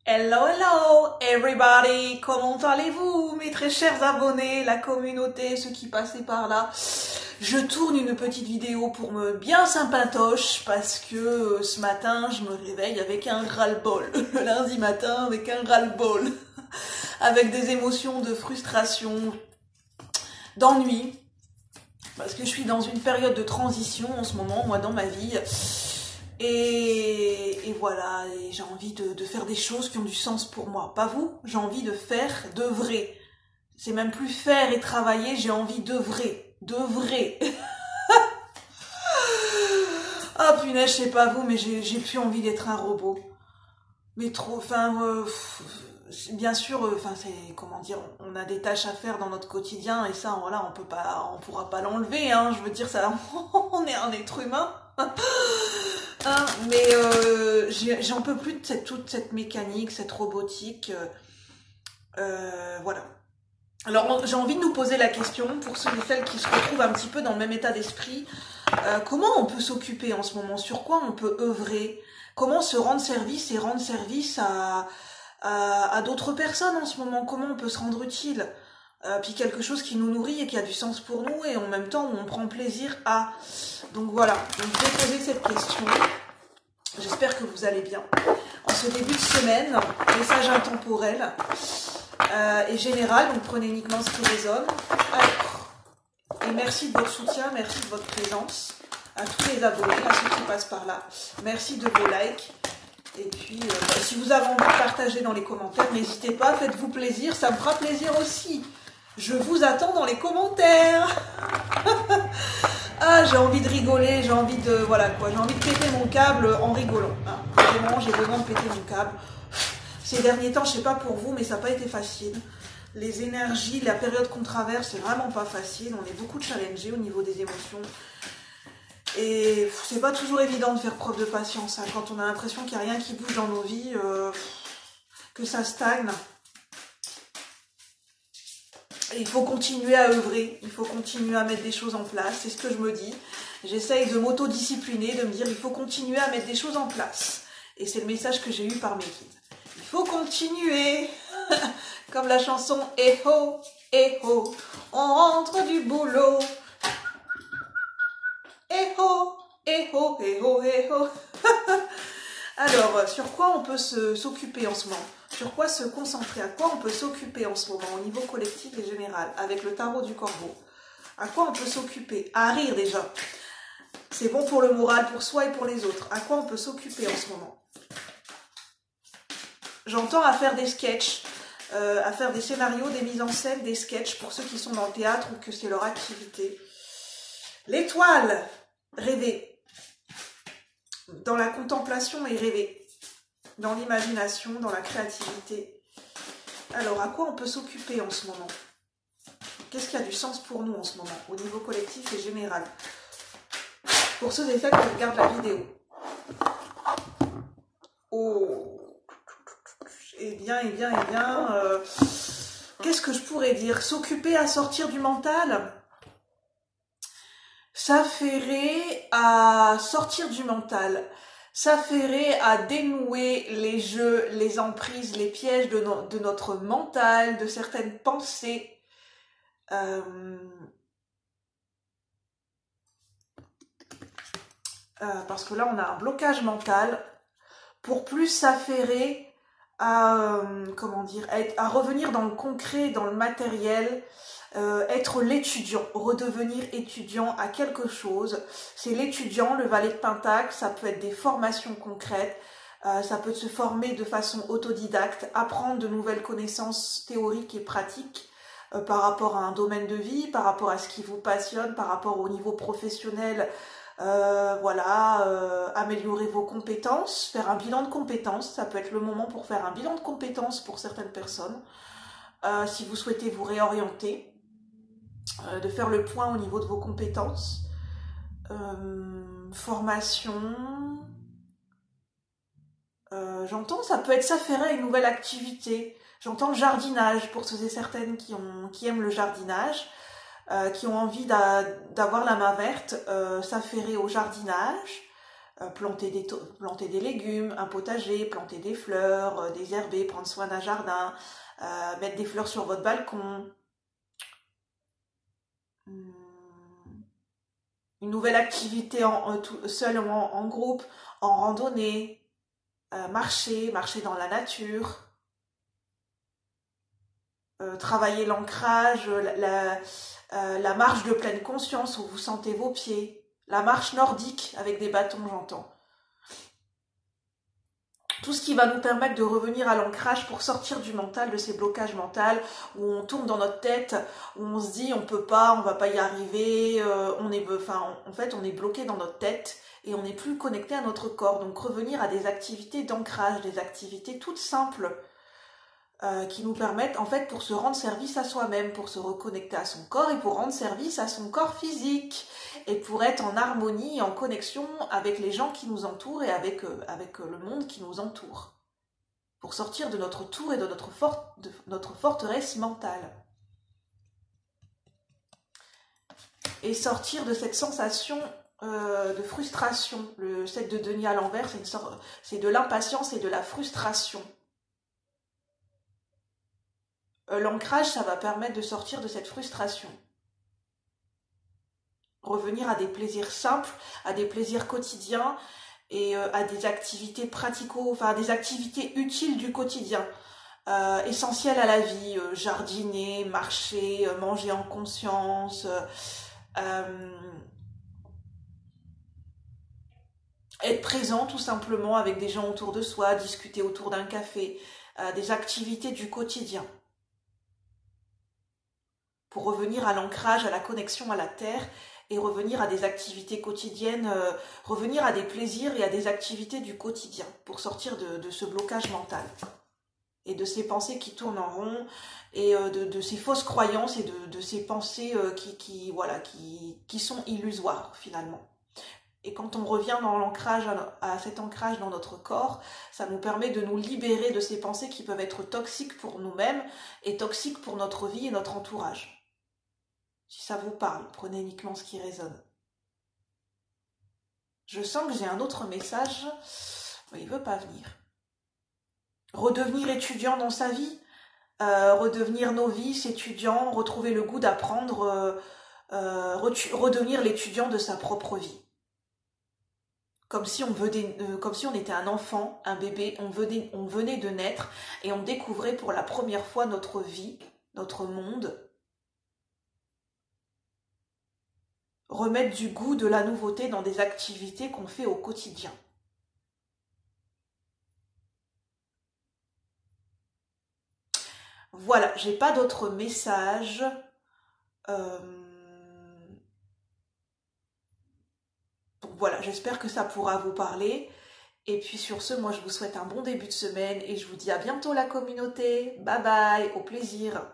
Hello, hello, everybody! Comment allez-vous, mes très chers abonnés, la communauté, ceux qui passaient par là? Je tourne une petite vidéo pour me bien sympatoche parce que ce matin, je me réveille avec un ras-le-bol. Le lundi matin, avec un ras-le-bol. Avec des émotions de frustration, d'ennui. Parce que je suis dans une période de transition en ce moment, moi, dans ma vie. Et voilà, et j'ai envie de faire des choses qui ont du sens pour moi. Pas vous, j'ai envie de faire, d'œuvrer. C'est même plus faire et travailler, j'ai envie d'œuvrer. D'œuvrer. Ah punaise, je sais pas vous, mais j'ai plus envie d'être un robot. Mais trop, enfin, bien sûr, enfin, c'est, comment dire, on a des tâches à faire dans notre quotidien, et ça, voilà, on pourra pas l'enlever, hein, je veux dire, ça, on est un être humain. Hein, mais j'en peux plus de toute cette mécanique, cette robotique. Voilà. Alors j'ai envie de nous poser la question, pour ceux et celles qui se retrouvent un petit peu dans le même état d'esprit, comment on peut s'occuper en ce moment? Sur quoi on peut œuvrer? Comment se rendre service et rendre service à d'autres personnes en ce moment? Comment on peut se rendre utile? Puis quelque chose qui nous nourrit et qui a du sens pour nous et en même temps où on prend plaisir à... Donc voilà, donc je vais poser cette question. J'espère que vous allez bien. En ce début de semaine, message intemporel et général, donc prenez uniquement ce qui résonne. Alors, et merci de votre soutien, merci de votre présence, à tous les abonnés, à ceux qui passent par là. Merci de vos likes. Et puis, si vous avez envie de partager dans les commentaires, n'hésitez pas, faites-vous plaisir, ça me fera plaisir aussi. Je vous attends dans les commentaires. Ah, j'ai envie de rigoler, j'ai envie de, voilà quoi, j'ai envie de péter mon câble en rigolant. Hein. Vraiment, j'ai besoin de péter mon câble. Ces derniers temps, je sais pas pour vous, mais ça n'a pas été facile. Les énergies, la période qu'on traverse, c'est vraiment pas facile. On est beaucoup challengés au niveau des émotions. Et c'est pas toujours évident de faire preuve de patience. Hein, quand on a l'impression qu'il n'y a rien qui bouge dans nos vies, que ça stagne. Et il faut continuer à œuvrer, il faut continuer à mettre des choses en place, c'est ce que je me dis. J'essaye de m'autodiscipliner, de me dire il faut continuer à mettre des choses en place. Et c'est le message que j'ai eu par mes guides. Il faut continuer, comme la chanson Eh oh, on rentre du boulot. Eh oh, eh oh, eh oh, eh oh. Alors, sur quoi on peut s'occuper en ce moment? Sur quoi se concentrer? À quoi on peut s'occuper en ce moment au niveau collectif et général avec le tarot du corbeau? À quoi on peut s'occuper? À rire déjà. C'est bon pour le moral, pour soi et pour les autres. À quoi on peut s'occuper en ce moment? J'entends à faire des sketchs, à faire des scénarios, des mises en scène, des sketchs pour ceux qui sont dans le théâtre ou que c'est leur activité. L'étoile, rêver. Dans la contemplation et rêver. Dans l'imagination, dans la créativité. Alors, à quoi on peut s'occuper en ce moment? Qu'est-ce qui a du sens pour nous en ce moment, au niveau collectif et général? Pour ceux et celles qui regardent la vidéo. Oh, eh bien, qu'est-ce que je pourrais dire? S'occuper à sortir du mental? S'affairer à sortir du mental. S'affairer à dénouer les jeux, les emprises, les pièges de notre mental, de certaines pensées. Parce que là, on a un blocage mental pour plus s'affairer à, comment dire, à revenir dans le concret, dans le matériel, être l'étudiant, redevenir étudiant à quelque chose. C'est l'étudiant, le valet de Pentacle, ça peut être des formations concrètes, ça peut se former de façon autodidacte, apprendre de nouvelles connaissances théoriques et pratiques par rapport à un domaine de vie, par rapport à ce qui vous passionne, par rapport au niveau professionnel, voilà, améliorer vos compétences, faire un bilan de compétences, ça peut être le moment pour faire un bilan de compétences pour certaines personnes, si vous souhaitez vous réorienter, de faire le point au niveau de vos compétences, formation, j'entends, ça peut être s'affairer à une nouvelle activité, j'entends jardinage pour ceux et certaines qui aiment le jardinage, qui ont envie d'avoir la main verte, s'affairer au jardinage, planter des légumes, un potager, planter des fleurs, des herbés, prendre soin d'un jardin, mettre des fleurs sur votre balcon. Une nouvelle activité seul ou en groupe, en randonnée, marcher dans la nature, travailler l'ancrage, la marche de pleine conscience où vous sentez vos pieds, la marche nordique avec des bâtons, j'entends. Tout ce qui va nous permettre de revenir à l'ancrage pour sortir du mental, de ces blocages mentaux où on tourne dans notre tête, où on se dit on peut pas, on va pas y arriver, en fait on est bloqué dans notre tête et on n'est plus connecté à notre corps. Donc revenir à des activités d'ancrage, des activités toutes simples qui nous permettent en fait pour se rendre service à soi-même, pour se reconnecter à son corps et pour rendre service à son corps physique et pour être en harmonie, en connexion avec les gens qui nous entourent et avec le monde qui nous entoure, pour sortir de notre tour et de notre forteresse mentale et sortir de cette sensation de frustration. Le 7 de denier à l'envers, c'est de l'impatience et de la frustration. L'ancrage, ça va permettre de sortir de cette frustration. Revenir à des plaisirs simples, à des plaisirs quotidiens et à des activités à des activités utiles du quotidien, essentielles à la vie, jardiner, marcher, manger en conscience, être présent tout simplement avec des gens autour de soi, discuter autour d'un café, des activités du quotidien. Pour revenir à l'ancrage, à la connexion à la terre et revenir à des activités quotidiennes, revenir à des plaisirs et à des activités du quotidien pour sortir de ce blocage mental et de ces pensées qui tournent en rond et de ces fausses croyances et de ces pensées qui sont illusoires finalement. Et quand on revient dans l'ancrage, à cet ancrage dans notre corps, ça nous permet de nous libérer de ces pensées qui peuvent être toxiques pour nous-mêmes et toxiques pour notre vie et notre entourage. Si ça vous parle, prenez uniquement ce qui résonne. Je sens que j'ai un autre message, mais il ne veut pas venir. Redevenir étudiant dans sa vie, redevenir novice, étudiant, retrouver le goût d'apprendre, redevenir l'étudiant de sa propre vie. Comme si on était un enfant, un bébé, on venait de naître et on découvrait pour la première fois notre vie, notre monde. Remettre du goût, de la nouveauté dans des activités qu'on fait au quotidien. Voilà, j'ai pas d'autres messages. Donc voilà, j'espère que ça pourra vous parler. Et puis sur ce, moi je vous souhaite un bon début de semaine et je vous dis à bientôt la communauté. Bye bye, au plaisir.